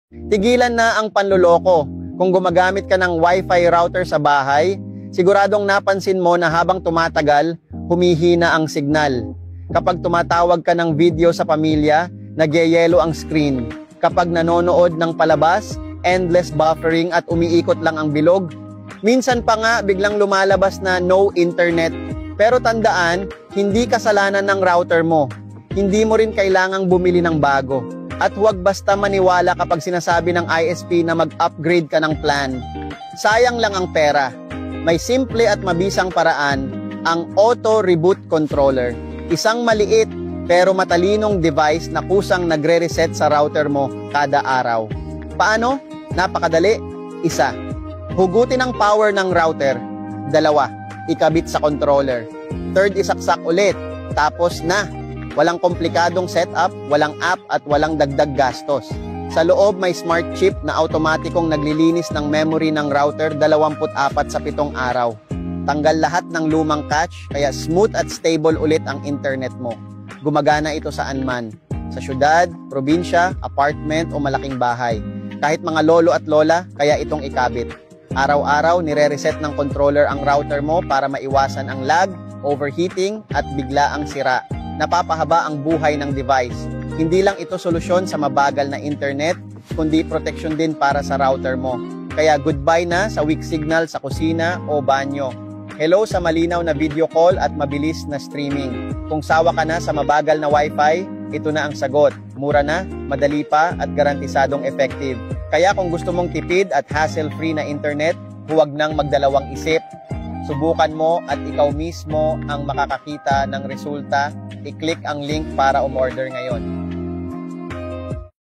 Tigilan na ang panloloko. Kung gumagamit ka ng Wi-Fi router sa bahay, siguradong napansin mo na habang tumatagal, humihina ang signal. Kapag tumatawag ka ng video sa pamilya, nagyayelo ang screen. Kapag nanonood ng palabas, endless buffering at umiikot lang ang bilog. Minsan pa nga biglang lumalabas na no internet. Pero tandaan, hindi kasalanan ng router mo. Hindi mo rin kailangang bumili ng bago. At huwag basta maniwala kapag sinasabi ng ISP na mag-upgrade ka ng plan. Sayang lang ang pera. May simple at mabisang paraan, ang Auto Reboot Controller. Isang maliit pero matalinong device na kusang nagre-reset sa router mo kada araw. Paano? Napakadali. Isa, hugutin ang power ng router. 2, ikabit sa controller. 3, isaksak ulit. Tapos na. Walang komplikadong setup, walang app at walang dagdag gastos. Sa loob may smart chip na automatikong naglilinis ng memory ng router 24 sa 7 araw. Tanggal lahat ng lumang cache, kaya smooth at stable ulit ang internet mo. Gumagana ito saan man. Sa syudad, probinsya, apartment o malaking bahay. Kahit mga lolo at lola, kaya itong ikabit. Araw-araw, nire-reset ng controller ang router mo para maiwasan ang lag, overheating at biglaang sira. Napapahaba ang buhay ng device. Hindi lang ito solusyon sa mabagal na internet, kundi proteksyon din para sa router mo. Kaya goodbye na sa weak signal sa kusina o banyo. Hello sa malinaw na video call at mabilis na streaming. Kung sawa ka na sa mabagal na Wi-Fi, ito na ang sagot. Mura na, madali pa at garantisadong effective. Kaya kung gusto mong tipid at hassle-free na internet, huwag nang magdalawang isip. Subukan mo at ikaw mismo ang makakakita ng resulta. I-click ang link para umorder ngayon.